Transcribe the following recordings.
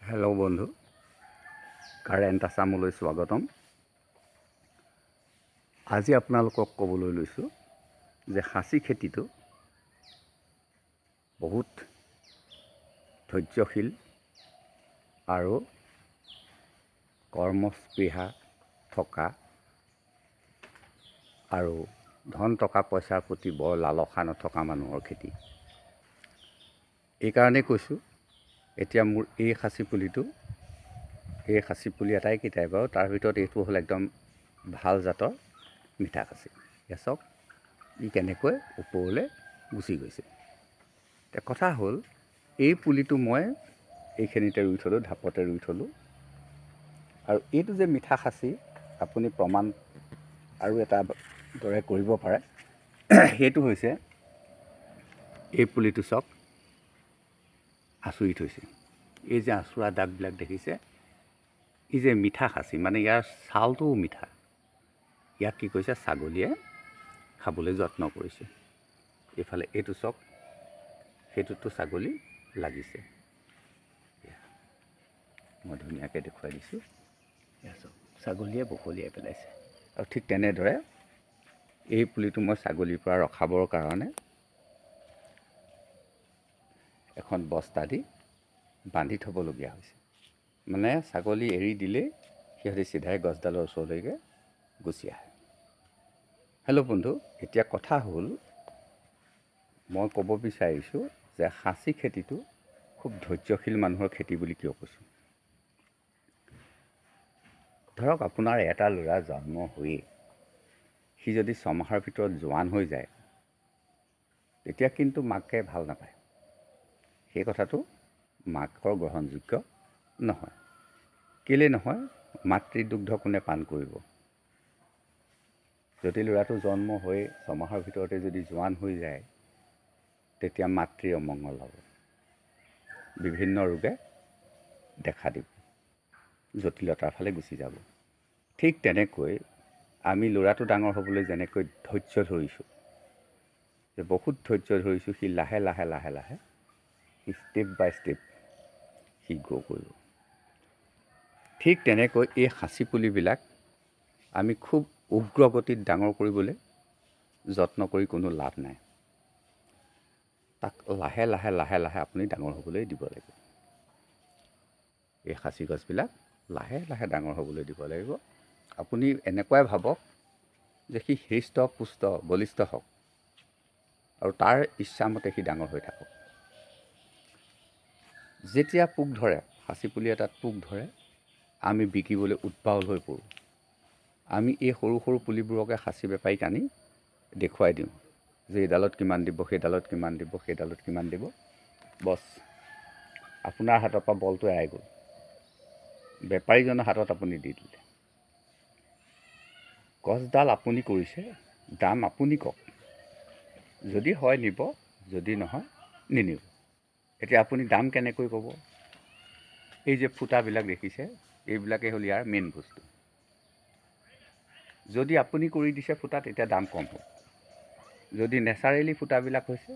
Hello' বন্ধু, current আছামলৈ স্বাগতম। আজি আপোনালোকক ক'বলৈ লৈছোঁ যে সাঁচি খেতিটো বহুত ধৈৰ্যশীল আৰু কৰ্মস্পৃহা থকা আৰু ধন টকা পইচাৰ প্ৰতি বৰ লালসা নথকা মানুহৰ খেতি। এইকাৰণেই কৈছোঁ, এতিয়া মোৰ এই সাঁচি পুলি এটাই কেইটাই বাৰু, তাৰ ভিতৰত এইটো হ'ল একদম ভাল জাতৰ মিঠা খাচি। এয়া চাওক, ই কেনেকৈ ওপৰলৈ গুচি গৈছে। এতিয়া কথা হ'ল, এই পুলিটো মই এইখিনিতে ৰুই থ'লোঁ, ঢাপতে ৰুই থ'লোঁ। আৰু এইটো যে মিঠা খাচি, আপুনি প্ৰমাণ আৰু এটা দৰে কৰিব পাৰে। সেইটো হৈছে, এই পুলিটো চাওক, আঁচুৰি থৈছে। এই যে আঁচোৰা দাগবিলাক দেখিছে, ই যে মিঠা খাচি, মানে ইয়াৰ ছালটোও মিঠা। ইয়াক কি কৰিছে, ছাগলীয়ে খাবলৈ যত্ন কৰিছে। এইফালে এইটো চাওক, সেইটোতো ছাগলী লাগিছে। মই ধুনীয়াকৈ দেখুৱাই দিছোঁ। এয়া চাওক, ছাগলীয়ে বখলিয়াই পেলাইছে। আৰু ঠিক তেনেদৰে এই পুলিটো মই ছাগলীৰ পৰা ৰখাবৰ কাৰণে এখন বস্তা দি বান্ধি থ'বলগীয়া হৈছে। মানে ছাগলী এৰি দিলেই সিহঁতে চিধাই গছডালৰ ওচৰলৈকে গুচি আহে। হেল্ল' বন্ধু, এতিয়া কথা হ'ল, মই ক'ব বিচাৰিছোঁ যে সাঁচি খেতিটো খুব ধৈৰ্যশীল মানুহৰ খেতি বুলি কিয় কৈছোঁ। ধৰক, আপোনাৰ এটা ল'ৰা জন্ম হৈয়ে সি যদি ছমাহৰ ভিতৰত জোৱান হৈ যায়, তেতিয়া কিন্তু মাকে ভাল নাপায়। সেই কথাটো মাকৰ গ্ৰহণযোগ্য নহয়। কেলৈ নহয়? মাতৃদুগ্ধ কোনে পান কৰিব? যদি ল'ৰাটো জন্ম হৈ ছমাহৰ ভিতৰতে যদি জোৱান হৈ যায়, তেতিয়া মাতৃৰ অমংগল হ'ব। বিভিন্ন ৰোগে দেখা দিব, জটিলতাৰ ফালে গুচি যাব। ঠিক তেনেকৈ আমি ল'ৰাটো ডাঙৰ হ'বলৈ যেনেকৈ ধৈৰ্য ধৰিছোঁ, যে বহুত ধৈৰ্য ধৰিছোঁ, সি লাহে লাহে লাহে লাহে সি ষ্টেপ বাই ষ্টেপ সি গ্ৰ' কৰিব। ঠিক তেনেকৈ এই সাঁচি পুলিবিলাক আমি খুব উগ্ৰ গতিত ডাঙৰ কৰিবলৈ যত্ন কৰি কোনো লাভ নাই। তাক লাহে লাহে লাহে লাহে আপুনি ডাঙৰ হ'বলৈ দিব লাগিব। এই সাঁচি গছবিলাক লাহে লাহে ডাঙৰ হ'বলৈ দিব লাগিব। আপুনি এনেকুৱাই ভাবক যে সি হৃষ্ট পুষ্ট বলিষ্ঠ হওক, আৰু তাৰ ইচ্ছামতে সি ডাঙৰ হৈ থাকক। যেতিয়া পোক ধৰে, সাঁচি পুলি এটাত পোক ধৰে, আমি বিকিবলৈ উৎপাৱল হৈ পৰোঁ। আমি এই সৰু সৰু পুলিবোৰকে সাঁচি বেপাৰীক আনি দেখুৱাই দিওঁ যে এইডালত কিমান দিব, সেইডালত কিমান দিব, সেইডালত কিমান দিব। বছ, আপোনাৰ হাতৰ পৰা বলটো এৰাই গ'ল, বেপাৰীজনৰ হাতত আপুনি দি দিলে। গছডাল আপুনি কৰিছে, দাম আপুনি কওক। যদি হয় নিব, যদি নহয় নিনিব। এতিয়া আপুনি দাম কেনেকৈ ক'ব? এই যে ফুটাবিলাক দেখিছে, এইবিলাকেই হ'ল ইয়াৰ মেইন বস্তু। যদি আপুনি কৰি দিছে ফুটা, তেতিয়া দাম কম হ'ব। যদি নেচাৰেলি ফুটাবিলাক হৈছে,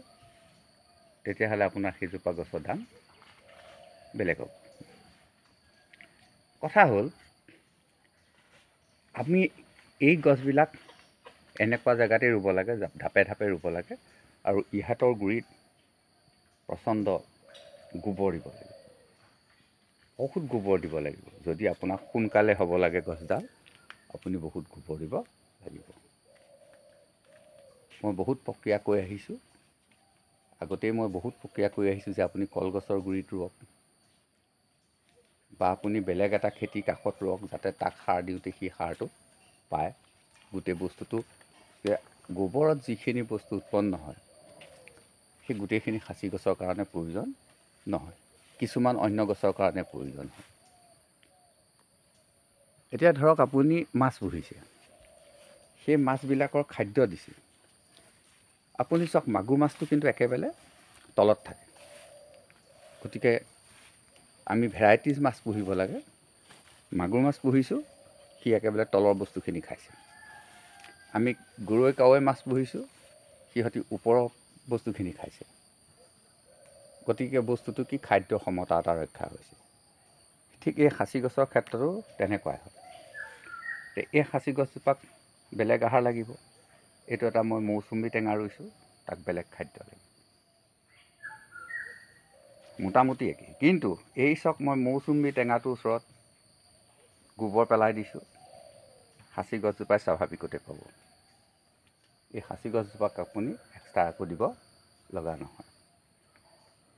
তেতিয়াহ'লে আপোনাৰ সেইজোপা গছৰ দাম বেলেগ হ'ব। কথা হ'ল, আমি এই গছবিলাক এনেকুৱা জেগাতে ৰুব লাগে, ঢাপে ঢাপে ৰুব লাগে, আৰু ইহাতৰ গুৰিত প্ৰচণ্ড গোবৰ দিব লাগিব, বহুত গোবৰ দিব লাগিব। যদি আপোনাক সোনকালে হ'ব লাগে গছডাল, আপুনি বহুত গোবৰ দিব লাগিব। মই বহুত প্ৰক্ৰিয়া কৈ আহিছোঁ, আগতেই মই বহুত প্ৰক্ৰিয়া কৰি আহিছোঁ যে আপুনি কলগছৰ গুৰিত ৰুৱক, বা আপুনি বেলেগ এটা খেতি কাষত ৰুৱক, যাতে তাক সাৰ দিওঁতে সি সাৰটো পায়। গোটেই বস্তুটো গোবৰত যিখিনি বস্তু উৎপন্ন হয়, সেই গোটেইখিনি সাঁচি গছৰ কাৰণে প্ৰয়োজন নহয়, কিছুমান অন্য গছৰ কাৰণে প্ৰয়োজন হয়। এতিয়া ধৰক, আপুনি মাছ পুহিছে, সেই মাছবিলাকৰ খাদ্য দিছে। আপুনি চাওক, মাগুৰ মাছটো কিন্তু একেবাৰে তলত থাকে। গতিকে আমি ভেৰাইটিজ মাছ পুহিব লাগে। মাগুৰ মাছ পুহিছোঁ, সি একেবাৰে তলৰ বস্তুখিনি খাইছে। আমি গৰৈ কাৱৈ মাছ পুহিছোঁ, সিহঁতি ওপৰৰ বস্তুখিনি খাইছে। গতিকে বস্তুটো কি, খাদ্য সমতা এটা ৰক্ষা হৈছে। ঠিক এই সাঁচি গছৰ ক্ষেত্ৰতো তেনেকুৱাই হয়। এই সাঁচি গছজোপাক বেলেগ আহাৰ লাগিব। এইটো এটা মই মৌচুমী টেঙা ৰুইছোঁ, তাক বেলেগ খাদ্য লাগিব, মোটামুটি একেই। কিন্তু এই চাওক, মই মৌচুমী টেঙাটোৰ ওচৰত গোবৰ পেলাই দিছোঁ, সাঁচি গছজোপাই স্বাভাৱিকতে পাব। এই সাঁচি গছজোপাক আপুনি এক্সট্ৰা একো দিব লগা নহয়।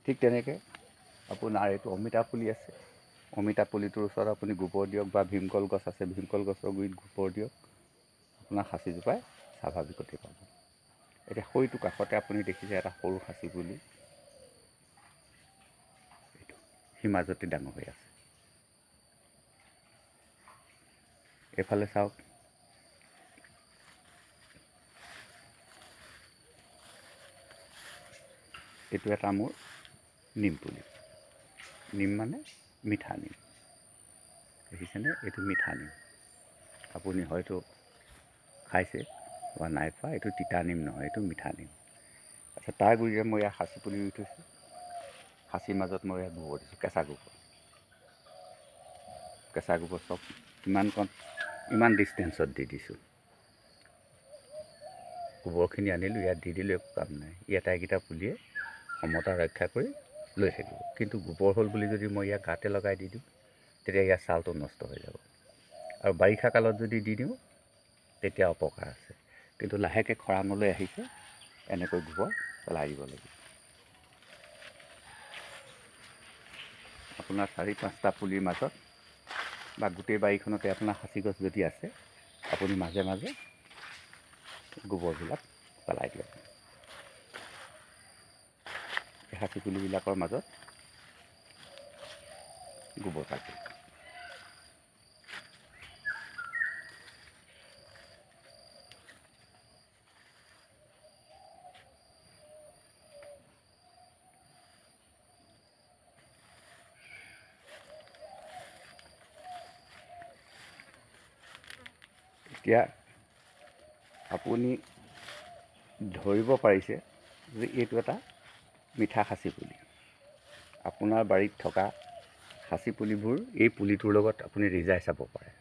ঠিক তেনেকৈ আপোনাৰ এইটো অমিতা পুলি আছে, অমিতা পুলিটোৰ ওচৰত আপুনি গোবৰ দিয়ক, বা ভীমকল গছ আছে, ভীমকল গছৰ গুৰিত গোবৰ দিয়ক, আপোনাৰ সাঁচিজোপাই স্বাভাৱিকতে পাব। এতিয়া সৈটো কাষতে আপুনি দেখিছে এটা সৰু সাঁচি পুলি, এইটো সি মাজতে ডাঙৰ হৈ আছে। এইফালে চাওক, এইটো এটা মোৰ নিম পুলি। নিম মানে মিঠা নিম, দেখিছেনে? এইটো মিঠা নিম। আপুনি হয়তো খাইছে বা নাই খোৱা, এইটো তিতা নিম নহয়, এইটো মিঠা নিম। আচ্ছা, তাৰ গুৰিৰে মই ইয়াত সাঁচি পুলি ৰুই থৈছোঁ। সাঁচিৰ মাজত মই ইয়াত গোবৰ দিছোঁ, কেঁচা গোবৰ। কেঁচা গোবৰ চব ইমান ডিষ্টেঞ্চত দি দিছোঁ। গোবৰখিনি আনিলোঁ, ইয়াত দি দিলোঁ, একো কাম নাই। ই আটাইকেইটা পুলিয়ে সমতা ৰক্ষা কৰি লৈ থাকিব। কিন্তু গোবৰ হ'ল বুলি যদি মই ইয়াক গাতে লগাই দি দিওঁ, তেতিয়া ইয়াৰ ছালটো নষ্ট হৈ যাব। আৰু বাৰিষা কালত যদি দি দিওঁ, তেতিয়া অপকাৰ আছে। কিন্তু লাহেকৈ খৰাঙলৈ আহিছে, এনেকৈ গোবৰ পেলাই দিব লাগিব। আপোনাৰ 4-5টা পুলিৰ মাজত বা গোটেই বাৰীখনতে আপোনাৰ সাঁচি গছ যদি আছে, আপুনি মাজে মাজে গোবৰবিলাক পেলাই দিয়ক। এই সাঁচি পুলিবিলাকৰ মাজত গোবৰ পেলাই। এতিয়া আপুনি ধৰিব পাৰিছে যে এইটো এটা মিঠা সাঁচি পুলি। আপোনাৰ বাৰীত থকা সাঁচি পুলিবোৰ এই পুলিটোৰ লগত আপুনি ৰিজাই চাব পাৰে।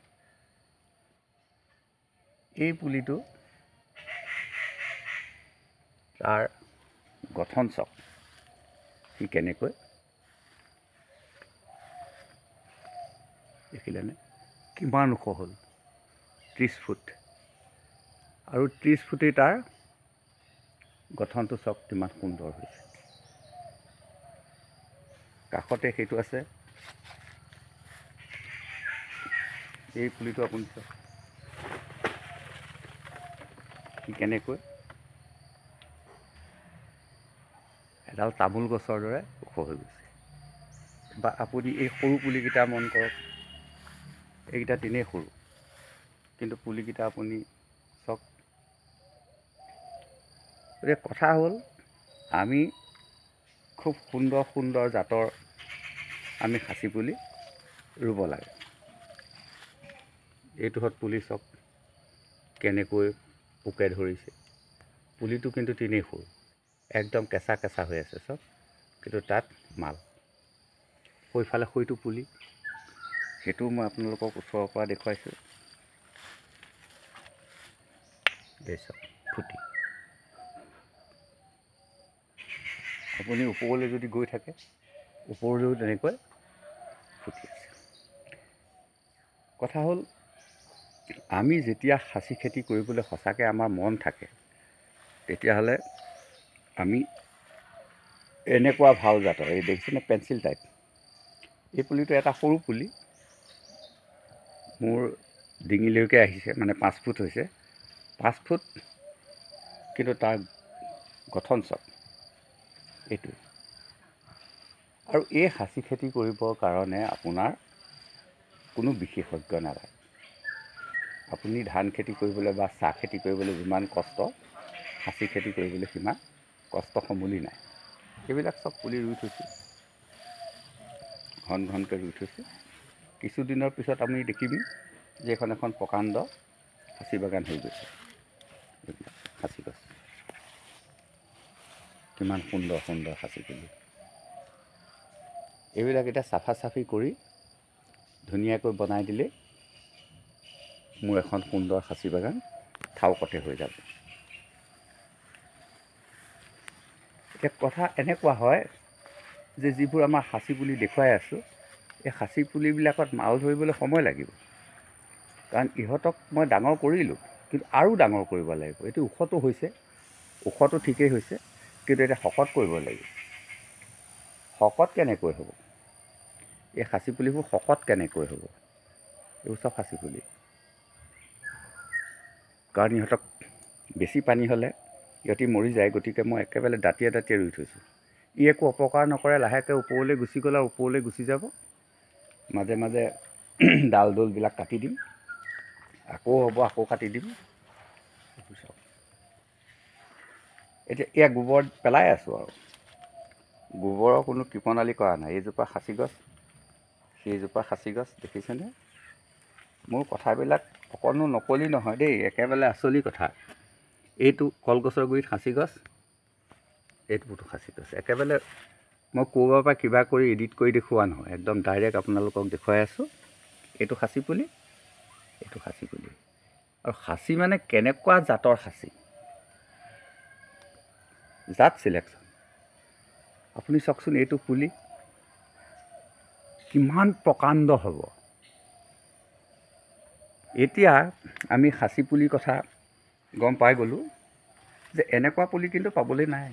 এই পুলিটো তাৰ গঠন চাওক, সি কেনেকৈ, দেখিলেনে? কিমান ওখ হ'ল, 30 ফুট। আৰু 30 ফুটেই তাৰ গঠনটো চাওক কিমান সুন্দৰ হৈছে। কাষতে সেইটো আছে, এই পুলিটো আপুনি চাওক, সি কেনেকৈ এডাল তামোল গছৰ দৰে ওখ হৈ গৈছে। বা আপুনি এই সৰু পুলিকেইটা মন কৰক, এইকেইটা তেনেই সৰু, কিন্তু পুলিকেইটা আপুনি চাওক। গতিকে কথা হ'ল, আমি খুব সুন্দৰ সুন্দৰ জাতৰ আমি সাঁচি পুলি ৰুব লাগে। এইটোহঁত পুলি চাওক কেনেকৈ পোকে ধৰিছে। পুলিটো কিন্তু তেনেই সৰু, একদম কেঁচা কেঁচা হৈ আছে চব, কিন্তু তাত মাল। সৈফালে সৈটো পুলি, সেইটোও মই আপোনালোকক ওচৰৰ পৰা দেখুৱাইছোঁ। চাওক ফুটি। আপুনি ওপৰলৈ যদি গৈ থাকে, ওপৰলৈও তেনেকৈ ফুটি আছে। কথা হ'ল, আমি যেতিয়া সাঁচি খেতি কৰিবলৈ সঁচাকৈ আমাৰ মন থাকে, তেতিয়াহ'লে আমি এনেকুৱা ভাল জাতৰ, এই দেখিছেনে পেঞ্চিল টাইপ, এই পুলিটো এটা সৰু পুলি, মোৰ ডিঙিলৈকে আহিছে, মানে 5 ফুট হৈছে। 5 ফুট, কিন্তু তাৰ গঠন চাওক এইটো। আৰু এই সাঁচি খেতি কৰিবৰ কাৰণে আপোনাৰ কোনো বিশেষজ্ঞ নালাগে। আপুনি ধান খেতি কৰিবলৈ বা চাহ খেতি কৰিবলৈ যিমান কষ্ট, সাঁচি খেতি কৰিবলৈ সিমান কষ্ট সমূলি নাই। এইবিলাক চব পুলি ৰুই থৈছোঁ, ঘন ঘনকৈ ৰুই থৈছোঁ। কিছুদিনৰ পিছত আপুনি দেখিবি যে এখন এখন প্ৰকাণ্ড সাঁচি বাগান হৈ গৈছে। এইবিলাক সাঁচি গছ, কিমান সুন্দৰ সুন্দৰ সাঁচি পুলি। এইবিলাক এতিয়া চাফা চাফি কৰি ধুনীয়াকৈ বনাই দিলেই মোৰ এখন সুন্দৰ সাঁচি বাগান ঠাউকতে হৈ যাব। এতিয়া কথা এনেকুৱা হয় যে যিবোৰ আমাৰ সাঁচি পুলি দেখুৱাই আছোঁ, এই সাঁচি পুলিবিলাকত মাল ধৰিবলৈ সময় লাগিব। কাৰণ ইহঁতক মই ডাঙৰ কৰিলোঁ, কিন্তু আৰু ডাঙৰ কৰিব লাগিব। এইটো ওখটো হৈছে, ওখটো ঠিকেই হৈছে, কিন্তু এতিয়া শকত কৰিব লাগিব। শকত কেনেকৈ হ'ব? এই সাঁচি পুলিবোৰ শকত কেনেকৈ হ'ব? এইবোৰ চব সাঁচি পুলি। কাৰণ ইহঁতক বেছি পানী হ'লে ইহঁতি মৰি যায়, গতিকে মই একেবাৰে দাঁতিয়ে দাঁতিয়ে ৰুই থৈছোঁ। ই একো অপকাৰ নকৰে, লাহেকৈ ওপৰলৈ গুচি গ'লে আৰু ওপৰলৈ গুচি যাব। মাজে মাজে ডাল ডোলবিলাক কাটি দিম, আকৌ হ'ব, আকৌ কাটি দিম। এতিয়া এয়া গোবৰ পেলাই আছোঁ আৰু গোবৰৰ কোনো কৃপণালি কৰা নাই। এইজোপা সাঁচি গছ, সেইজোপা সাঁচি গছ, দেখিছেনে? মোৰ কথাবিলাক অকণো নকলি নহয় দেই, একেবাৰে আচলি কথা। এইটো কলগছৰ গুৰিত সাঁচি গছ, এইটোতো সাঁচি গছ। একেবাৰে মই ক'ৰবাৰ পৰা কিবা কৰি এডিট কৰি দেখুওৱা নহয়, একদম ডাইৰেক্ট আপোনালোকক দেখুৱাই আছোঁ। এইটো সাঁচি পুলি, এইটো সাঁচি পুলি। আৰু সাঁচি মানে কেনেকুৱা জাতৰ সাঁচি, জাত চিলেকশ্যন। আপুনি চাওকচোন, এইটো পুলি কিমান প্ৰকাণ্ড হ'ব। এতিয়া আমি সাঁচি পুলিৰ কথা গম পাই গ'লোঁ যে এনেকুৱা পুলি কিন্তু পাবলৈ নাই।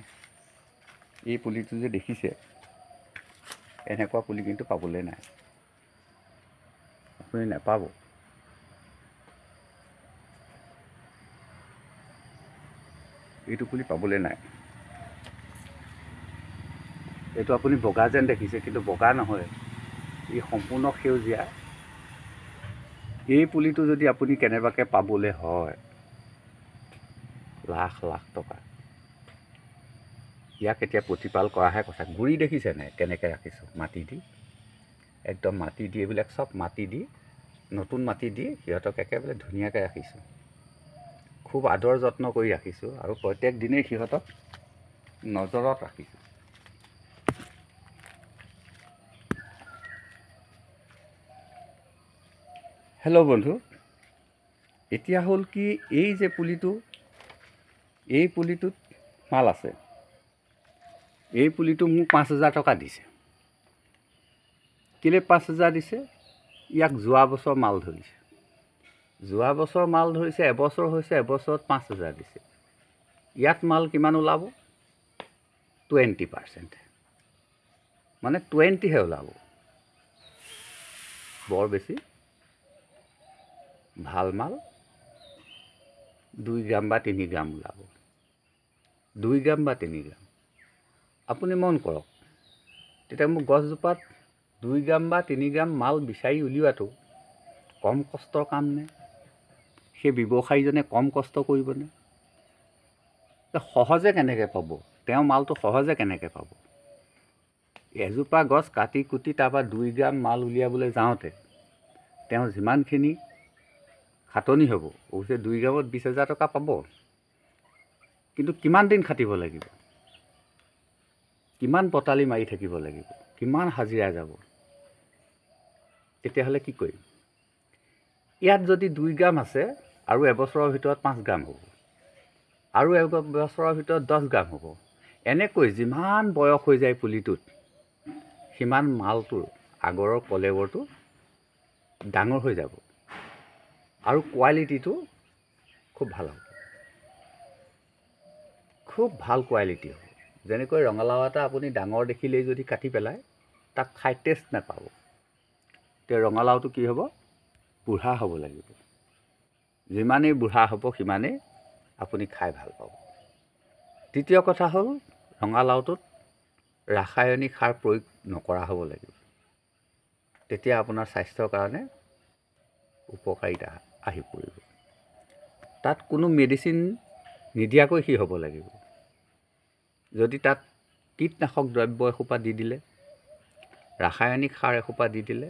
এই পুলিটো যে দেখিছে, এনেকুৱা পুলি কিন্তু পাবলৈ নাই, আপুনি নাপাব। এইটো পুলি পাবলৈ নাই। এইটো আপুনি বগা যেন দেখিছে, কিন্তু বগা নহয়, ই সম্পূৰ্ণ সেউজীয়া। এই পুলিটো যদি আপুনি কেনেবাকৈ পাবলৈ হয়, লাখ লাখ টকা। ইয়াক এতিয়া প্ৰতিপাল কৰাহে কথা। গুৰি দেখিছে নাই কেনেকৈ ৰাখিছোঁ, মাটি দি, একদম মাটি দি, এইবিলাক চব মাটি দি, নতুন মাটি দি সিহঁতক একেবাৰে ধুনীয়াকৈ ৰাখিছোঁ। খুব আদৰ যত্ন কৰি ৰাখিছোঁ আৰু প্ৰত্যেক দিনেই সিহঁতক নজৰত ৰাখিছোঁ। হেল্ল' বন্ধু, এতিয়া হ'ল কি, এই যে পুলিটো, এই পুলিটোত মাল আছে। এই পুলিটো মোক 5,000 টকা দিছে। কেলৈ 5,000 দিছে? ইয়াক যোৱা বছৰ মাল ধৰিছে, যোৱা বছৰ মাল ধৰিছে, এবছৰ হৈছে, এবছৰত 5,000 দিছে। ইয়াত মাল কিমান ওলাব? 20%, মানে 20হে ওলাব। বৰ বেছি ভাল মাল 2 গ্ৰাম বা 3 গ্ৰাম ওলাব, 2 গ্ৰাম বা 3 গ্ৰাম। আপুনি মন কৰক, তেতিয়া মোক গছজোপাত 2 গ্ৰাম বা 3 গ্ৰাম মাল বিচাৰি উলিওৱাটো কম কষ্টৰ কাম নে? সেই ব্যৱসায়ীজনে কম কষ্ট কৰিবনে? সহজে কেনেকৈ পাব? তেওঁ মালটো সহজে কেনেকৈ পাব? এজোপা গছ কাটি কুটি তাৰপৰা 2 গ্ৰাম মাল উলিয়াবলৈ যাওঁতে তেওঁ যিমানখিনি খাটনি হ'ব, অৱশ্যে 2 গ্ৰামত 20,000 টকা পাব, কিন্তু কিমান দিন খাটিব লাগিব, কিমান পতালি মাৰি থাকিব লাগিব, কিমান হাজিৰা যাব? তেতিয়াহ'লে কি কৰিম? ইয়াত যদি 2 গ্ৰাম আছে আৰু এবছৰৰ ভিতৰত 5 গ্ৰাম হ'ব, আৰু এবছৰৰ ভিতৰত 10 গ্ৰাম হ'ব। এনেকৈ যিমান বয়স হৈ যায় পুলিটোত, সিমান মালটোৰ আগৰৰ কলেবৰটো ডাঙৰ হৈ যাব আৰু কোৱালিটিটো খুব ভাল হ'ব, খুব ভাল কোৱালিটি হ'ব। যেনেকৈ ৰঙালাও এটা আপুনি ডাঙৰ দেখিলেই যদি কাটি পেলায়, তাক খাই টেষ্ট নাপাব। তেতিয়া ৰঙালাওটো কি হ'ব? বুঢ়া হ'ব লাগিব। যিমানেই বুঢ়া হ'ব সিমানেই আপুনি খাই ভাল পাব। দ্বিতীয় কথা হ'ল, ৰঙালাওটোত ৰাসায়নিক সাৰ প্ৰয়োগ নকৰা হ'ব লাগিব। তেতিয়া আপোনাৰ স্বাস্থ্যৰ কাৰণে উপকাৰিতা আহি পৰিব। তাত কোনো মেডিচিন নিদিয়াকৈ সি হ'ব লাগিব। যদি তাত কীটনাশক দ্ৰব্য এসোপা দি দিলে, ৰাসায়নিক সাৰ এসোপা দি দিলে,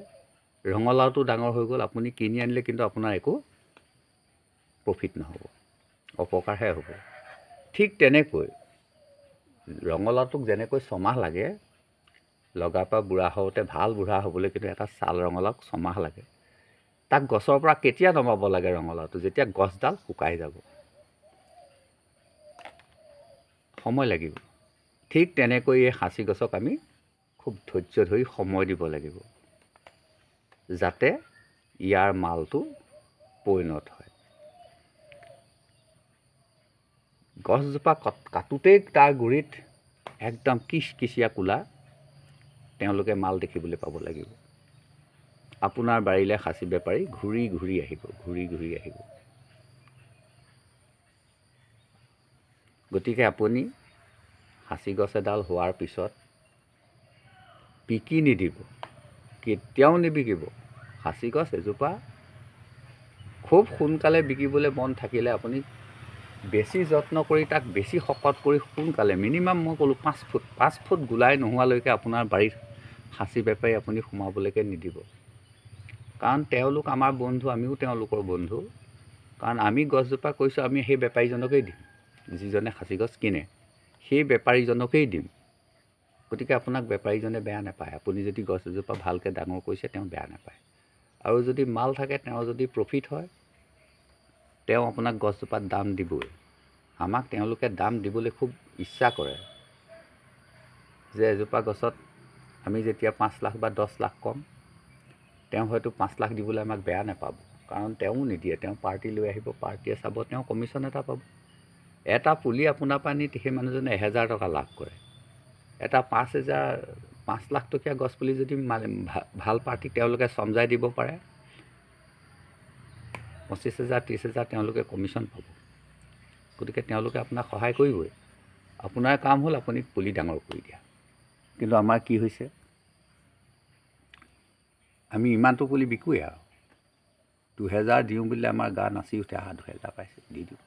ৰঙালাওটো ডাঙৰ হৈ গ'ল, আপুনি কিনি আনিলে কিন্তু আপোনাৰ একো প্ৰফিট নহ'ব, অপকাৰহে হ'ব। ঠিক তেনেকৈ ৰঙালাওটোক যেনেকৈ 6 মাহ লাগে, লগাৰ পৰা বুঢ়া হওঁতে ভাল বুঢ়া হ'বলৈ কিন্তু এটা ছাল ৰঙালাওক 6 মাহ লাগে। তাক গছৰ পৰা কেতিয়া নমাব লাগে ৰঙালাওটো? যেতিয়া গছডাল শুকাই যাব, সময় লাগিব। ঠিক তেনেকৈ এই সাঁচি গছক আমি খুব ধৈৰ্য ধৰি সময় দিব লাগিব, যাতে ইয়াৰ মালটো পৰিণত হয়। গছজোপা কাটোতেই তাৰ গুৰিত একদম কিচকিচীয়া কোলা তেওঁলোকে মাল দেখিবলৈ পাব লাগিব। আপোনাৰ বাৰীলৈ সাঁচি বেপাৰী ঘূৰি ঘূৰি আহিব, ঘূৰি ঘূৰি আহিব। গতিকে আপুনি সাঁচি গছ এডাল হোৱাৰ পিছত বিকি নিদিব, কেতিয়াও নিবিকিব। সাঁচি গছ এজোপা খুব সোনকালে বিকিবলৈ মন থাকিলে আপুনি বেছি যত্ন কৰি তাক বেছি শকত কৰি সোনকালে মিনিমাম মই ক'লোঁ 5 ফুট গোলাই নোহোৱালৈকে আপোনাৰ বাৰীত সাঁচি বেপাৰী আপুনি সোমাবলৈকে নিদিব। কাৰণ তেওঁলোক আমাৰ বন্ধু, আমিও তেওঁলোকৰ বন্ধু। কাৰণ আমি গছজোপা কৈছোঁ আমি সেই বেপাৰীজনকেই দিম, যিজনে সাঁচি গছ কিনে সেই বেপাৰীজনকেই দিম। গতিকে আপোনাক বেপাৰীজনে বেয়া নাপায়। আপুনি যদি গছ এজোপা ভালকৈ ডাঙৰ কৰিছে তেওঁ বেয়া নাপায়। আৰু যদি মাল থাকে, তেওঁ যদি প্ৰফিট হয়, তেওঁ আপোনাক গছজোপাত দাম দিবই। আমাক তেওঁলোকে দাম দিবলৈ খুব ইচ্ছা কৰে, যে এজোপা গছত আমি যেতিয়া 5 লাখ বা 10 লাখ কম, তেওঁ হয়তো 5 লাখ দিবলৈ আমাক বেয়া নাপাব। কাৰণ তেওঁ নিদিয়ে, তেওঁ পাৰ্টি লৈ আহিব, পাৰ্টিয়ে চাব, তেওঁ কমিশ্যন এটা পাব। এটা পুলি আপোনাৰ পৰা নি সেই মানুহজনে 1000 টকা লাভ কৰে। এটা 5 লাখ টকীয়া গছপুলি যদি ভাল পাৰ্টি তেওঁলোকে চমজাই দিব পাৰে, 25,000 30,000 তেওঁলোকে কমিশ্যন পাব। গতিকে তেওঁলোকে আপোনাক সহায় কৰিবই। আপোনাৰ কাম হ'ল আপুনি পুলি ডাঙৰ কৰি দিয়া। কিন্তু আমাৰ কি হৈছে, আমি ইমানটো পুলি বিকোৱেই আৰু 2000 দিওঁ বুলি আমাৰ গা নাচি উঠে, 2000 পাইছে দি দিওঁ।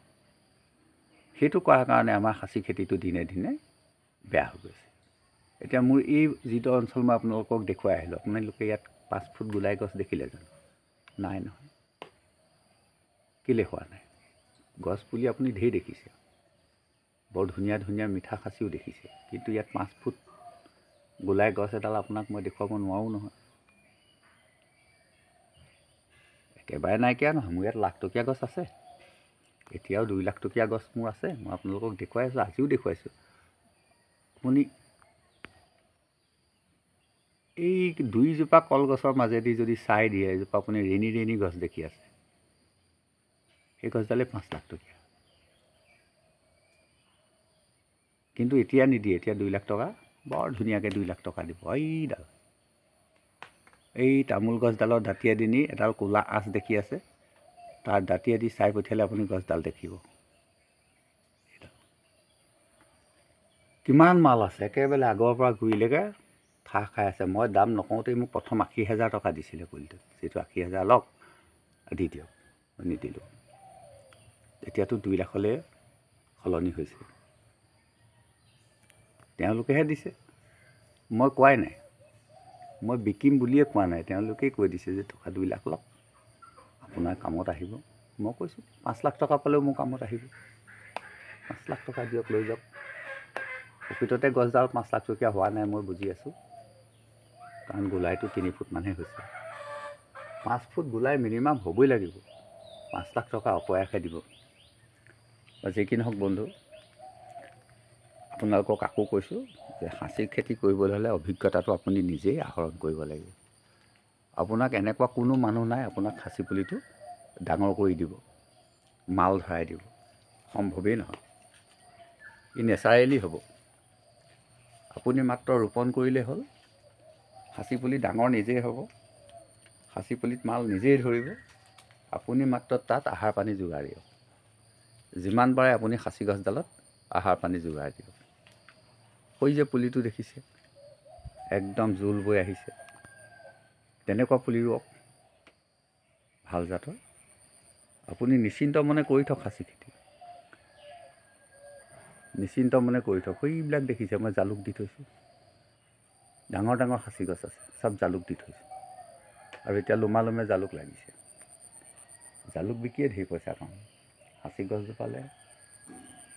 সেইটো কৰাৰ কাৰণে আমাৰ সাঁচি খেতিটো দিনে দিনে বেয়া হৈ গৈছে। এতিয়া মোৰ এই যিটো অঞ্চল মই আপোনালোকক দেখুৱাই আহিলোঁ, আপোনালোকে ইয়াত 5 ফুট গোলাই গছ দেখিলে জানো? নাই নহয়। কেলৈ হোৱা নাই? গছ পুলি আপুনি ঢেৰ দেখিছে, বৰ ধুনীয়া ধুনীয়া মিঠা সাঁচিও দেখিছে, কিন্তু ইয়াত 5 ফুট গোলাই গছ এডাল আপোনাক মই দেখুৱাব নোৱাৰোঁ নহয়। একেবাৰে নাইকিয়া নহয়, মোৰ ইয়াত লাখ টকীয়া গছ আছে, এতিয়াও 2 লাখ টকীয়া গছ মোৰ আছে। মই আপোনালোকক দেখুৱাই আছোঁ, আজিও দেখুৱাইছোঁ। আপুনি এই 2জোপা কলগছৰ মাজেদি যদি চাই দিয়ে, এজোপা আপুনি ৰেণী গছ দেখি আছে, সেই গছডালে 5 লাখ টকীয়া। কিন্তু এতিয়া নিদিয়ে, এতিয়া 2 লাখ টকা, বৰ ধুনীয়াকৈ 2 লাখ টকা দিব। এইডাল এই তামোল গছডালৰ দাঁতিয়েদি নি এডাল ক'লা আঁচ দেখি আছে, তাৰ দাঁতিয়েদি চাই পঠিয়ালে আপুনি গছডাল দেখিব। কিমান মাল আছে, একেবাৰে আগৰ পৰা ঘূৰিলেগৈ ঠাহ খাই আছে। মই দাম নকওঁতেই মোক প্ৰথম 80,000 টকা দিছিলে পুলিটোত, যিটো 80,000 লওক দি দিয়ক, মই নিদিলোঁ। এতিয়াতো 2 লাখলৈ সলনি হৈছে। তেওঁলোকেহে দিছে, মই কোৱাই নাই, মই বিকিম বুলিয়ে কোৱা নাই। তেওঁলোকেই কৈ দিছে যে টকা 2 লাখ লওক, আপোনাৰ কামত আহিব। মই কৈছোঁ 5 লাখ টকা পালেও মোৰ কামত আহিব, 5 লাখ টকা দিয়ক, লৈ যাওক। প্ৰকৃততে গছডাল 5 লাখ টকীয়া হোৱা নাই, মই বুজি আছোঁ, কাৰণ গোলাইটো 3 ফুটমানহে হৈছে। 5 ফুট গোলাই মিনিমাম হ'বই লাগিব, 5 লাখ টকা অপয়াসে দিব। যি কি নহওক বন্ধু, আপোনালোকক আকৌ কৈছোঁ যে সাঁচি খেতি কৰিবলৈ হ'লে অভিজ্ঞতাটো আপুনি নিজেই আহৰণ কৰিব লাগিব। আপোনাক এনেকুৱা কোনো মানুহ নাই আপোনাক সাঁচি পুলিটো ডাঙৰ কৰি দিব, মাল ধৰাই দিব, সম্ভৱেই নহয়। ই নেচাৰেলি হ'ব। আপুনি মাত্ৰ ৰোপণ কৰিলেই হ'ল, সাঁচি পুলি ডাঙৰ নিজেই হ'ব, সাঁচি পুলিত মাল নিজেই ধৰিব। আপুনি মাত্ৰ তাত আহাৰ পানী যোগাৰ দিয়ক। যিমান পাৰে আপুনি সাঁচি গছডালত আহাৰ পানী যোগাৰ দিয়ক। হৈ যে পুলিটো দেখিছে, একদম জোল বৈ আহিছে, তেনেকুৱা পুলি ৰুৱক ভাল জাতৰ। আপুনি নিশ্চিন্ত মনে কৰি থওক সাঁচি খেতি, নিশ্চিন্ত মনে কৰি থওক। সেইবিলাক দেখিছে মই জালুক দি থৈছোঁ, ডাঙৰ ডাঙৰ সাঁচি গছ আছে, চব জালুক দি থৈছোঁ। আৰু এতিয়া লোমা লোমে জালুক লাগিছে, জালুক বিকিয়ে ঢেৰ পইচা পাওঁ।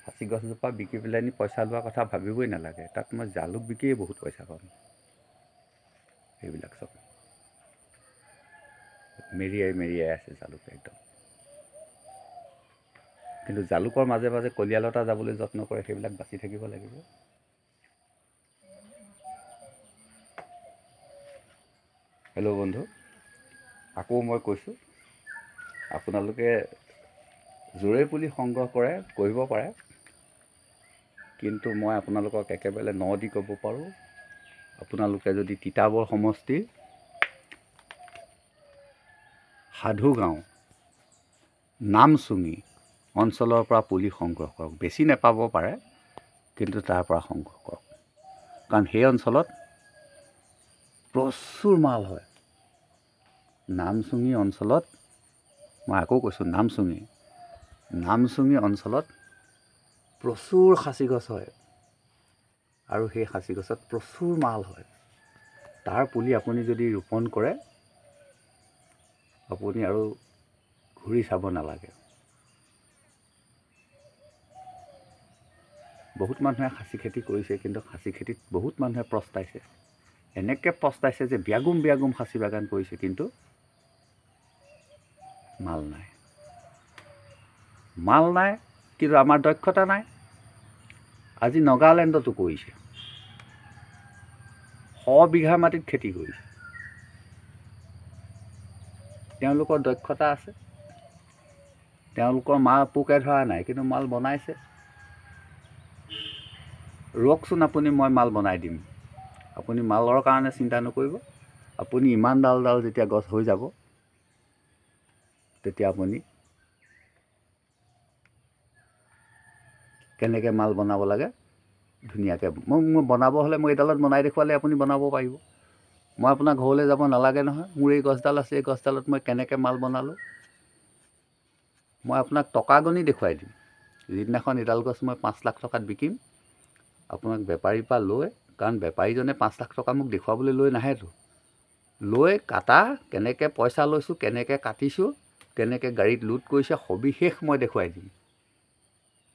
সাঁচি গছজোপা বিকি পেলাই নি পইচা লোৱাৰ কথা ভাবিবই নালাগে, তাত মই জালুক বিকিয়ে বহুত পইচা পাওঁ। সেইবিলাক চব মেৰিয়াই মেৰিয়াই আছে জালুকে একদম। কিন্তু জালুকৰ মাজে মাজে কলিয়ালতা যাবলৈ যত্ন কৰে, সেইবিলাক বাচি থাকিব লাগিব। হেল্ল' বন্ধু, আকৌ মই কৈছোঁ, আপোনালোকে জোৰে পুলি সংগ্ৰহ কৰিব পাৰে, কিন্তু মই আপোনালোকক একেবাৰে ন দি ক'ব পাৰোঁ, আপোনালোকে যদি তিতাবৰ সমষ্টিৰ সাধুগাঁও নামচুঙি অঞ্চলৰ পৰা পুলি সংগ্ৰহ কৰক। বেছি নাপাব পাৰে, কিন্তু তাৰ পৰা সংগ্ৰহ কৰক, কাৰণ সেই অঞ্চলত প্ৰচুৰ মাল হয়। নামচুঙি অঞ্চলত, মই আকৌ কৈছোঁ নামচুঙি অঞ্চলত প্ৰচুৰ সাঁচি গছ হয়, আৰু সেই সাঁচি গছত প্ৰচুৰ মাল হয়। তাৰ পুলি আপুনি যদি ৰোপণ কৰে, আপুনি আৰু ঘূৰি চাব নালাগে। বহুত মানুহে খাচী খেতি কৰিছে, কিন্তু খাচী খেতিত বহুত মানুহে পস্তাইছে। এনেকৈ পস্তাইছে যে ব্যাগুম খাচী বাগান কৰিছে, কিন্তু মাল নাই, কিন্তু আমাৰ দক্ষতা নাই। আজি নগালেণ্ডতো কৰিছে, 100 বিঘা মাটিত খেতি কৰিছে। তেওঁলোকৰ দক্ষতা আছে, তেওঁলোকৰ মাল পোকে ধৰা নাই, কিন্তু মাল বনাইছে। ৰওকচোন, আপুনি মই মাল বনাই দিম। আপুনি মালৰ কাৰণে চিন্তা নকৰিব। আপুনি ইমান ডাল যেতিয়া গছ হৈ যাব, তেতিয়া আপুনি কেনেকৈ মাল বনাব লাগে ধুনীয়াকৈ, মই বনাব হ'লে মই এইডালত বনাই দেখুৱালে আপুনি বনাব পাৰিব। মই আপোনাৰ ঘৰলৈ যাব নালাগে নহয়। মোৰ এই গছডাল আছে, এই গছডালত মই কেনেকৈ মাল বনালোঁ, মই আপোনাক টকা গণি দেখুৱাই দিম। যিদিনাখন এডাল গছ মই 5 লাখ টকাত বিকিম, আপোনাক বেপাৰীৰ পৰা লৈ, কাৰণ বেপাৰীজনে 5 লাখ টকা মোক দেখুৱাবলৈ লৈ নাহেতো, লৈ কাটা, কেনেকৈ পইচা লৈছোঁ, কেনেকৈ কাটিছোঁ, কেনেকৈ গাড়ীত লোড কৰিছে, সবিশেষ মই দেখুৱাই দিম।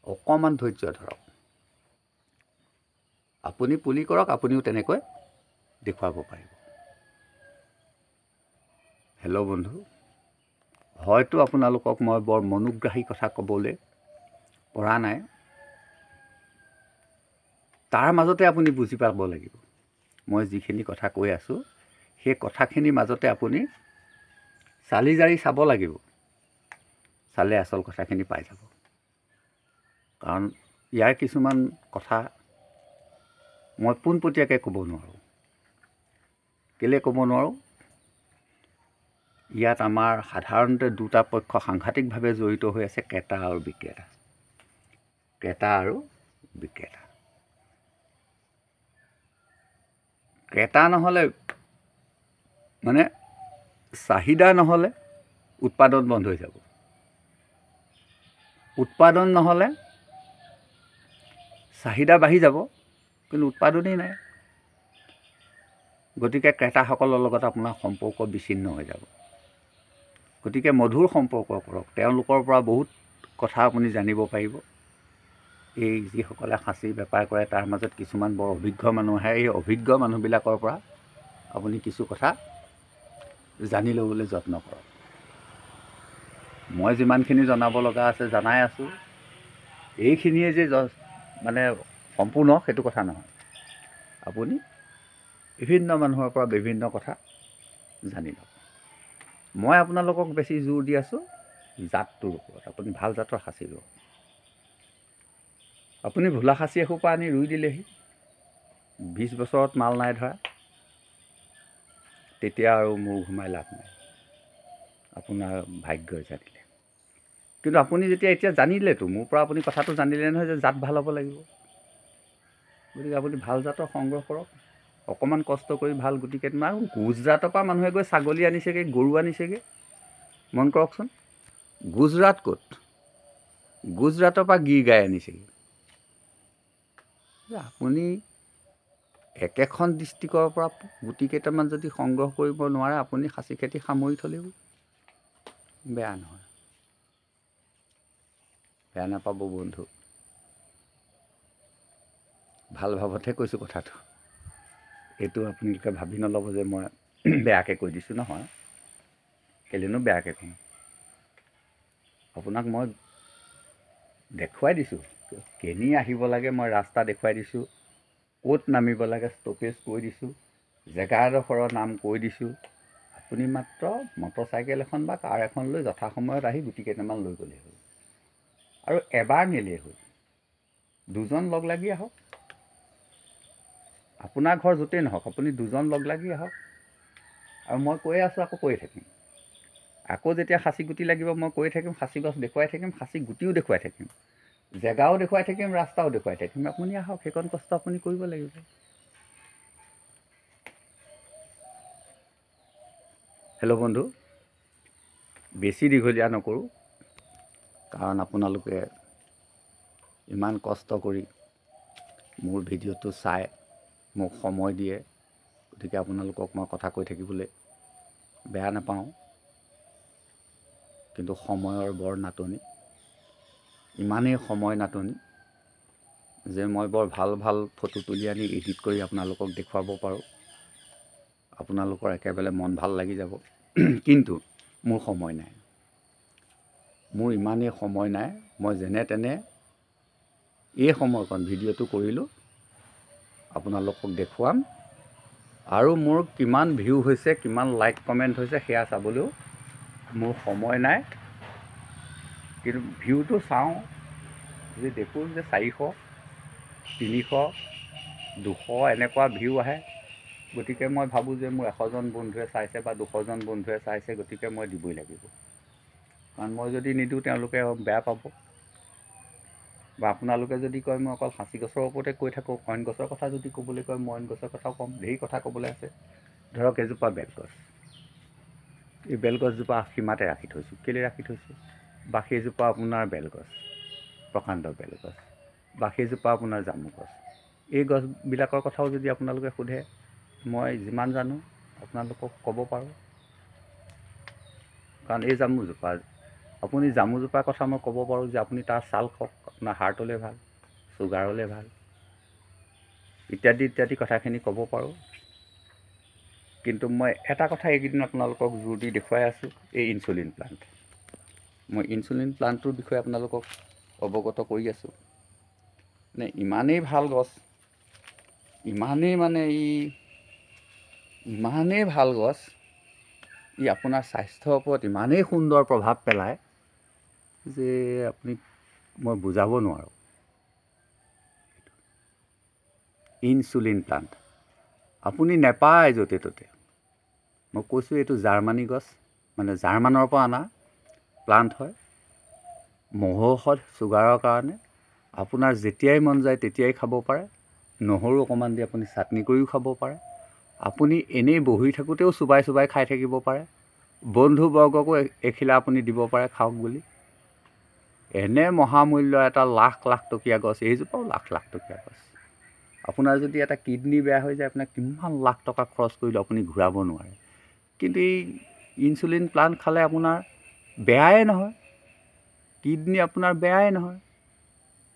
অকণমান ধৈৰ্য ধৰক, আপুনি পুলি কৰক, আপুনিও তেনেকৈ দেখুৱাব পাৰিব। হেল্ল' বন্ধু, হয়তো আপোনালোকক মই বৰ মনোগ্ৰাহী কথা ক'বলৈ পৰা নাই, তাৰ মাজতে আপুনি বুজি পাব লাগিব। মই যিখিনি কথা কৈ আছোঁ, সেই কথাখিনিৰ মাজতে আপুনি চালি জাৰি চাব লাগিব, চালে আচল কথাখিনি পাই যাব। কাৰণ ইয়াৰ কিছুমান কথা মই পোনপটীয়াকৈ ক'ব নোৱাৰোঁ। কেলৈ ক'ব নোৱাৰোঁ? ইয়াত আমাৰ সাধাৰণতে দুটা পক্ষ সাংঘাতিকভাৱে জড়িত হৈ আছে, ক্ৰেতা আৰু বিক্ৰেতা। ক্ৰেতা নহ'লে, মানে চাহিদা নহ'লে উৎপাদন বন্ধ হৈ যাব। উৎপাদন নহ'লে চাহিদা বাঢ়ি যাব, কিন্তু উৎপাদনেই নাই। গতিকে ক্ৰেতাসকলৰ লগত আপোনাৰ সম্পৰ্ক বিচ্ছিন্ন হৈ যাব। গতিকে মধুৰ সম্পৰ্ক কৰক, তেওঁলোকৰ পৰা বহুত কথা আপুনি জানিব পাৰিব। এই যিসকলে খাচী বেপাৰ কৰে, তাৰ মাজত কিছুমান বৰ অভিজ্ঞ মানুহ আহে। এই অভিজ্ঞ মানুহবিলাকৰ পৰা আপুনি কিছু কথা জানি ল'বলৈ যত্ন কৰক। মই যিমানখিনি জনাব লগা আছে জনাই আছোঁ। এইখিনিয়ে যে মানে সম্পূৰ্ণ সেইটো কথা নহয়। আপুনি বিভিন্ন মানুহৰ পৰা বিভিন্ন কথা জানি লওক। মই আপোনালোকক বেছি জোৰ দি আছোঁ জাতটোৰ ওপৰত। আপুনি ভাল জাতৰ খাচী ৰুৱক। আপুনি ভোলা খাচী এসোপা আনি ৰুই দিলেহি, 20 বছৰত মাল নাই ধৰা, তেতিয়া আৰু মোৰ ঘুমাই লাভ নাই, আপোনাৰ ভাগ্যই জানিলে। কিন্তু আপুনি এতিয়া জানিলেতো, মোৰ পৰা আপুনি কথাটো জানিলে নহয় যে জাত ভাল হ'ব লাগিব। গতিকে আপুনি ভাল জাতৰ সংগ্ৰহ কৰক, অকণমান কষ্ট কৰি ভাল গুটি কেইটামান। আৰু গুজৰাটৰ পৰা মানুহে গৈ ছাগলী আনিছেগৈ, গৰু আনিছেগৈ, মন কৰকচোন। গুজৰাট ক'ত? গুজৰাটৰ পৰা গিৰ গাই আনিছেগৈ। আপুনি একেখন ডিষ্ট্ৰিক্টৰ পৰা গুটি কেইটামান যদি সংগ্ৰহ কৰিব নোৱাৰে, আপুনি খাচী খেতি সামৰি থ'লেও বেয়া নহয়। বেয়া নাপাব বন্ধু, ভাল ভাৱতহে কৈছোঁ কথাটো। এইটো আপোনালোকে ভাবি নল'ব যে মই বেয়াকৈ কৈ দিছোঁ, নহয়। কেলেনো বেয়াকৈ ক'ম? আপোনাক মই দেখুৱাই দিছোঁ, কেনি আহিব লাগে মই ৰাস্তা দেখুৱাই দিছোঁ, ক'ত নামিব লাগে ষ্টপেজ কৈ দিছোঁ, জেগা এডোখৰৰ নাম কৈ দিছোঁ। আপুনি মাত্ৰ মটৰচাইকেল এখন বা কাৰ এখন লৈ যথাসময়ত আহি গুটি কেইটামান লৈ গ'লেই হ'ল। আৰু এবাৰ নিলেই হ'ল, দুজন লগ লাগি আহক। আপোনাৰ ঘৰ য'তেই নহওক, আপুনি দুজন লগ লাগি আহক। আৰু মই কৈ আছোঁ, আকৌ কৈ থাকিম। আকৌ যেতিয়া সাঁচি গুটি লাগিব মই কৈ থাকিম, সাঁচি গছ দেখুৱাই থাকিম, সাঁচি গুটিও দেখুৱাই থাকিম, জেগাও দেখুৱাই থাকিম, ৰাস্তাও দেখুৱাই থাকিম। আপুনি আহক, সেইকণ কষ্ট আপুনি কৰিব লাগিব। হেল্ল' বন্ধু, বেছি দীঘলীয়া নকৰোঁ, কাৰণ আপোনালোকে ইমান কষ্ট কৰি মোৰ ভিডিঅ'টো চাই মোক সময় দিয়ে, গতিকে আপোনালোকক মই কথা কৈ থাকিবলৈ বেয়া নাপাওঁ, কিন্তু সময়ৰ বৰ নাটনি। ইমানেই সময় নাটনি যে মই বৰ ভাল ভাল ফটো তুলি আনি এডিট কৰি আপোনালোকক দেখুৱাব পাৰোঁ, আপোনালোকৰ একেবাৰে মন ভাল লাগি যাব। কিন্তু মোৰ সময় নাই, মোৰ ইমানেই সময় নাই। মই যেনে তেনে এই সময়কণ ভিডিঅ'টো কৰিলোঁ, আপোনালোকক দেখুৱাম। আৰু মোৰ কিমান ভিউ হৈছে, কিমান লাইক কমেণ্ট হৈছে সেয়া চাবলৈও মোৰ সময় নাই। কিন্তু ভিউটো চাওঁ, যে দেখোঁ যে 400, 300, 200 এনেকুৱা ভিউ আহে। গতিকে মই ভাবোঁ যে মোৰ 100জন বন্ধুৱে চাইছে বা 200জন বন্ধুৱে চাইছে, গতিকে মই দিবই লাগিব। কাৰণ মই যদি নিদিওঁ তেওঁলোকে বেয়া পাব। বা আপোনালোকে যদি কয় মই অকল সাঁচি গছৰ ওপৰতে কৈ থাকোঁ, অইন গছৰ কথা যদি ক'বলৈ কয় মই অইন গছৰ কথাও ক'ম, ঢেৰ কথা ক'বলৈ আছে। ধৰক এজোপা বেলগছ, এই বেলগছজোপা সীমাতে ৰাখি থৈছোঁ। কেলৈ ৰাখি থৈছোঁ? বা সেইজোপা আপোনাৰ বেলগছ, প্ৰকাণ্ড বেলগছ, বা সেইজোপা আপোনাৰ জামু গছ। এই গছবিলাকৰ কথাও যদি আপোনালোকে সোধে, মই যিমান জানো আপোনালোকক ক'ব পাৰোঁ। কাৰণ এই জামুজোপা, আপুনি জামুজোপাৰ কথা মই ক'ব পাৰোঁ যে আপুনি তাৰ ছাল খাওক, আপোনাৰ হাৰ্টলৈ ভাল, চুগাৰলৈ ভাল, ইত্যাদি ইত্যাদি কথাখিনি ক'ব পাৰোঁ। কিন্তু মই এটা কথা এইকেইদিন আপোনালোকক জোৰ দি দেখুৱাই আছোঁ, এই ইনচুলিন প্লাণ্ট। মই ইনচুলিন প্লাণ্টটোৰ বিষয়ে আপোনালোকক অৱগত কৰি আছোঁ। মানে ইমানেই ভাল গছ, ইমানেই মানে ইমানেই ভাল গছ, ই আপোনাৰ স্বাস্থ্যৰ ওপৰত ইমানেই সুন্দৰ প্ৰভাৱ পেলায় যে আপুনি মই বুজাব নোৱাৰোঁ। ইনচুলিন প্লাণ্ট আপুনি নেপায় য'তে ত'তে। মই কৈছোঁ এইটো জাৰ্মানী গছ, মানে জাৰ্মানৰ পৰা অনা প্লাণ্ট হয়। মহৌষধ চুগাৰৰ কাৰণে। আপোনাৰ যেতিয়াই মন যায় তেতিয়াই খাব পাৰে। নহৰু অকণমান দি আপুনি চাটনি কৰিও খাব পাৰে। আপুনি এনেই বহি থাকোঁতেও চোবাই চোবাই খাই থাকিব পাৰে। বন্ধুবৰ্গকো এখিলা আপুনি দিব পাৰে খাওক বুলি। এনে মহামূল্য এটা লাখ লাখ টকীয়া গছ, এইজোপাও লাখ লাখ টকীয়া গছ। আপোনাৰ যদি এটা কিডনী বেয়া হৈ যায়, আপোনাক কিমান লাখ টকা খৰচ কৰিলেও আপুনি ঘূৰাব নোৱাৰে। কিন্তু এই ইনচুলিন প্লাণ্ট খালে আপোনাৰ বেয়াই নহয়, কিডনী আপোনাৰ বেয়াই নহয়।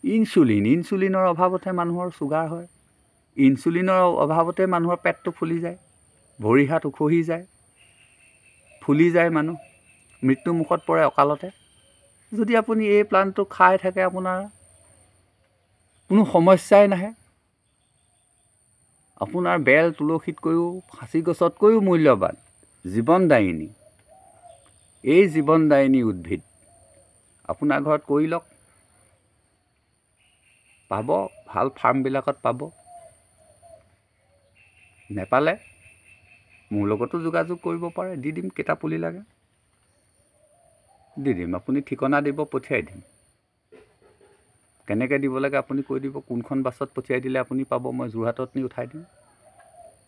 ইনচুলিনৰ অভাৱতহে মানুহৰ চুগাৰ হয়। ইনচুলিনৰ অভাৱতে মানুহৰ পেটটো ফুলি যায়, ভৰি হাত উখহি যায়, ফুলি যায়, মানুহ মৃত্যুমুখত পৰে অকালতে। যদি আপুনি এই প্লাণ্টটো খাই থাকে, আপোনাৰ কোনো সমস্যাই নাহে। আপোনাৰ বেল তুলসীতকৈও, সাঁচি গছতকৈও মূল্যৱান জীৱনদায়িনী, এই জীৱনদায়িনী উদ্ভিদ আপোনাৰ ঘৰত কৰি লওক। পাব, ভাল ফাৰ্মবিলাকত পাব। নেপালে মোৰ লগতো যোগাযোগ কৰিব পাৰে, দি দিম। কেইটা পুলি লাগে দি দিম, আপুনি ঠিকনা দিব, পঠিয়াই দিম। কেনেকৈ দিব লাগে আপুনি কৈ দিব, কোনখন বাছত পঠিয়াই দিলে আপুনি পাব, মই যোৰহাটত নি উঠাই দিম।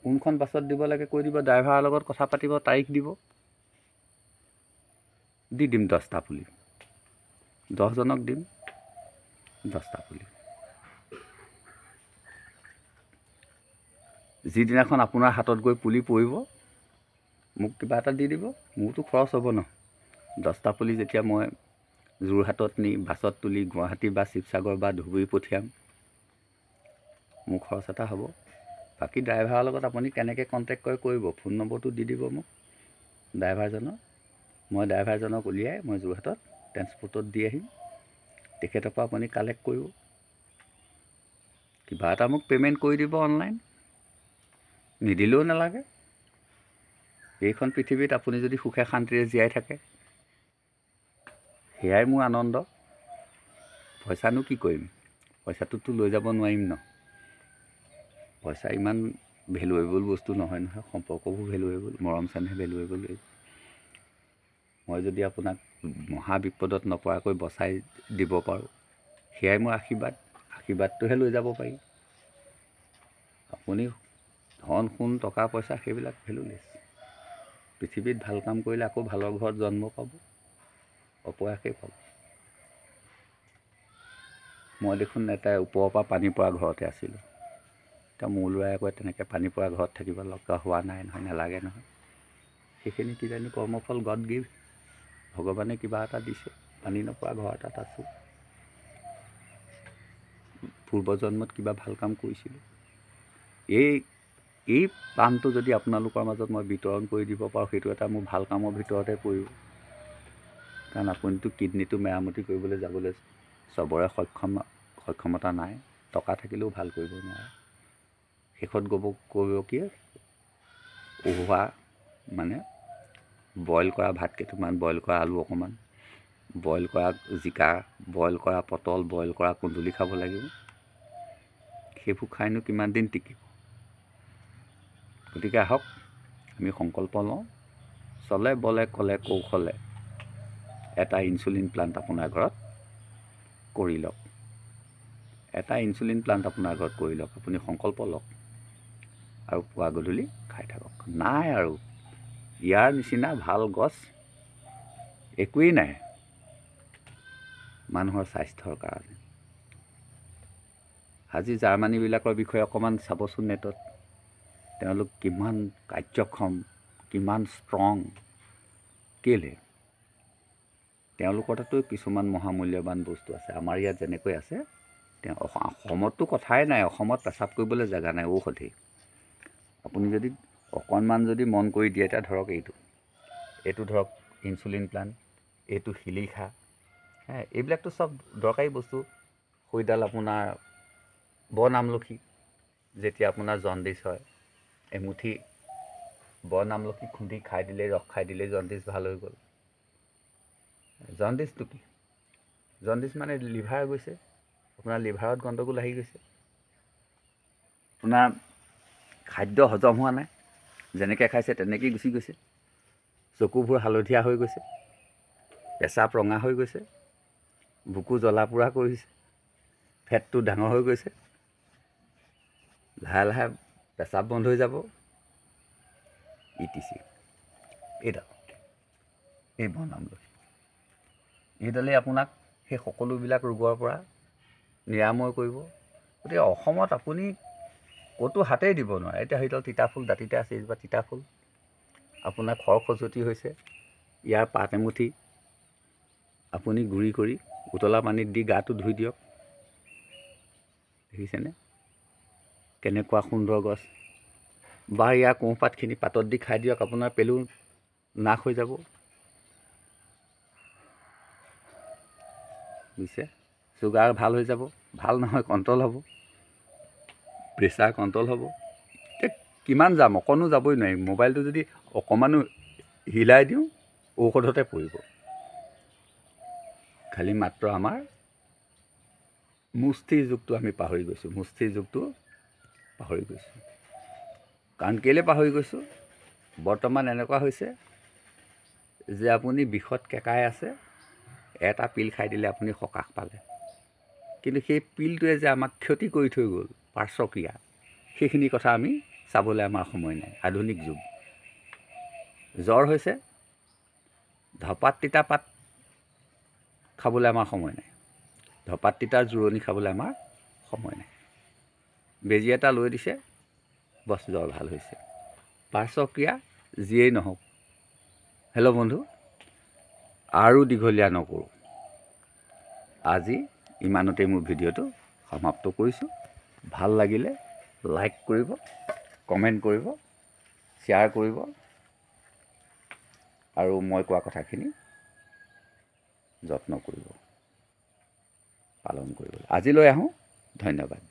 কোনখন বাছত দিব লাগে কৈ দিব, ড্ৰাইভাৰৰ লগত কথা পাতিব, তাৰিখ দিব, দি দিম 10টা পুলি। 10জনক দিম 10টা পুলি। যিদিনাখন আপোনাৰ হাতত গৈ পুলি পৰিব, মোক কিবা এটা দি দিব, মোৰতো খৰচ হ'ব ন। 10টা পুলি যেতিয়া মই যোৰহাটত নি বাছত তুলি গুৱাহাটী বা শিৱসাগৰ বা ধুবুৰী পঠিয়াম, মোৰ খৰচ এটা হ'ব। বাকী ড্ৰাইভাৰৰ লগত আপুনি কেনেকৈ কণ্টেক্ট কৰে কৰিব, ফোন নম্বৰটো দি দিব মোক ড্ৰাইভাৰজনৰ। মই ড্ৰাইভাৰজনক উলিয়াই মই যোৰহাটত ট্ৰেন্সপৰ্টত দি আহিম, তেখেতৰ পৰা আপুনি কালেক্ট কৰিব। কিবা এটা মোক পে'মেণ্ট কৰি দিব অনলাইন, নিদিলেও নালাগে। এইখন পৃথিৱীত আপুনি যদি সুখে শান্তিৰে জীয়াই থাকে, সেয়াই মোৰ আনন্দ। পইচানো কি কৰিম, পইচাটোতো লৈ যাব নোৱাৰিম ন। পইচা ইমান ভেলুৱেবল বস্তু নহয় নহয়, সম্পৰ্কবোৰ ভেলুৱেবল, মৰম চেনেহ ভেলুৱেবল। মই যদি আপোনাক মহা বিপদত নপৰাকৈ বচাই দিব পাৰোঁ, সেয়াই মোৰ আশীৰ্বাদ। আশীৰ্বাদটোহে লৈ যাব পাৰি। আপুনি ধন সোণ টকা পইচা সেইবিলাক ভেলুলেছ। পৃথিৱীত ভাল কাম কৰিলে আকৌ ভালৰ ঘৰত জন্ম পাব, অপয়াসেই পাব। মই দেখোন এটা ওপৰৰ পৰা পানী পৰা ঘৰতে আছিলোঁ, এতিয়া মোৰ ল'ৰাই আকৌ তেনেকৈ পানী পৰা ঘৰত থাকিব লগা হোৱা নাই নহয়, নালাগে নহয়। সেইখিনি কিজানি কৰ্মফল গড গিভ, ভগৱানে কিবা এটা দিছে। পানী নপৰা ঘৰ এটাত আছোঁ, পূৰ্বজন্মত কিবা ভাল কাম কৰিছিলোঁ। এই প্লানটো যদি আপোনালোকৰ মাজত মই বিতৰণ কৰি দিব পাৰোঁ, সেইটো এটা মোৰ ভাল কামৰ ভিতৰতে পৰিব। কাৰণ আপুনিতো কিডনীটো মেৰামতি কৰিবলৈ যাবলৈ চবৰে সক্ষমতা নাই, টকা থাকিলেও ভাল কৰিব নোৱাৰে। শেষত কৰিব কি, উহোৱা মানে বইল কৰা ভাত কেইটামান, বইল কৰা আলু অকণমান, বইল কৰা জিকা, বইল কৰা পটল, বইল কৰা কুন্দুলি খাব লাগিব। সেইবোৰ খাইনো কিমান দিন টিকিব। গতিকে আহক, আমি সংকল্প লওঁ, চলে বলে ক'লে কৌশলে এটা ইনচুলিন প্লাণ্ট আপোনাৰ ঘৰত কৰি লওক। এটা ইনচুলিন প্লাণ্ট আপোনাৰ ঘৰত কৰি লওক, আপুনি সংকল্প লওক আৰু পুৱা গধূলি খাই থাকক। নাই আৰু ইয়াৰ নিচিনা ভাল গছ একোৱেই নাই মানুহৰ স্বাস্থ্যৰ কাৰণে। আজি জাৰ্মানীবিলাকৰ বিষয়ে অকণমান চাবচোন নেটত, তেওঁলোক কিমান কাৰ্যক্ষম, কিমান ষ্ট্ৰং। কেলৈ? তেওঁলোকৰ তাতো কিছুমান মহামূল্যৱান বস্তু আছে, আমাৰ ইয়াত যেনেকৈ আছে। অসমততো কথাই নাই, অসমত পেচাব কৰিবলৈ জেগা নাই, ঔষধেই। আপুনি যদি অকণমান যদি মন কৰি দিয়ে, এতিয়া ধৰক এইটো ধৰক ইনচুলিন প্লাণ্ট, এইটো শিলিখা, এইবিলাকতো চব দৰকাৰী বস্তু। সৈডাল আপোনাৰ বন আমলখি, যেতিয়া আপোনাৰ জণ্ডিছ হয়, এমুঠি বন আমলখি খুন্দি খাই দিলেই, ৰস খাই দিলেই জণ্ডিছ ভাল হৈ গ'ল। জণ্ডিছটো কি? জণ্ডিছ মানে লিভাৰ গৈছে, আপোনাৰ লিভাৰত গণ্ডগোল আহি গৈছে। আপোনাৰ খাদ্য হজম হোৱা নাই, যেনেকৈ খাইছে তেনেকেই গুচি গৈছে। চকুবোৰ হালধীয়া হৈ গৈছে, পেচাব ৰঙা হৈ গৈছে, বুকু জ্বলা পোৰা কৰিছে, ফেটটো ডাঙৰ হৈ গৈছে। লাহে লাহে পেচাব বন্ধ হৈ যাব। ইটিচি এই বন আমলখি, এইডালেই আপোনাক সেই সকলোবিলাক ৰোগৰ পৰা নিৰাময় কৰিব। গতিকে অসমত আপুনি ক'তো হাতেই দিব নোৱাৰে। এতিয়া সেইডাল তিতাফুল দাঁতিতে আছে, এইজোপা তিতাফুল, আপোনাৰ খৰ খজুৱতি হৈছে, ইয়াৰ পাত এমুঠি আপুনি গুড়ি কৰি উতলা পানীত দি গাটো ধুই দিয়ক। দেখিছেনে কেনেকুৱা সুন্দৰ গছ। বা ইয়াৰ কোঁহপাতখিনি পাতত দি খাই দিয়ক, আপোনাৰ পেলু নাশ হৈ যাব। বুজিছে? চুগাৰ ভাল হৈ যাব, ভাল নহয় কণ্ট্ৰল হ'ব, প্ৰেছাৰ কণ্ট্ৰল হ'ব। এতিয়া কিমান যাম, অকণো যাবই নোৱাৰিম। মোবাইলটো যদি অকণমানো হিলাই দিওঁ, ঔষধতে পৰিব। খালি মাত্ৰ আমাৰ মুষ্টিৰ যুগটো আমি পাহৰি গৈছোঁ, মুষ্টিৰ যুগটো পাহৰি গৈছোঁ। কাৰণ কেলৈ পাহৰি গৈছোঁ? বৰ্তমান এনেকুৱা হৈছে যে আপুনি বিষত কেঁকাই আছে, এটা পিল খাই দিলে আপুনি সকাহ পালে। কিন্তু সেই পিলটোৱে যে আমাক ক্ষতি কৰি থৈ গ'ল, পাৰ্শ্বক্ৰিয়া, সেইখিনি কথা আমি চাবলৈ আমাৰ সময় নাই। আধুনিক যুগ। জ্বৰ হৈছে, ধপাত তিতা পাত খাবলৈ আমাৰ সময় নাই, ধপাত তিতাৰ জোৰণি খাবলৈ আমাৰ সময় নাই। বেজী এটা লৈ দিছে, বছ জ্বৰ ভাল হৈছে। পাৰ্শ্বক্ৰিয়া যিয়েই নহওক। হেল্ল' বন্ধু, আৰু দীঘলীয়া নকৰোঁ, আজি ইমানতেই মোৰ ভিডিঅ'টো সমাপ্ত কৰিছোঁ। ভাল লাগিলে লাইক কৰিব, কমেণ্ট কৰিব, শ্বেয়াৰ কৰিব আৰু মই কোৱা কথাখিনি যত্ন কৰিব, পালন কৰিব। আজিলৈ আহোঁ, ধন্যবাদ।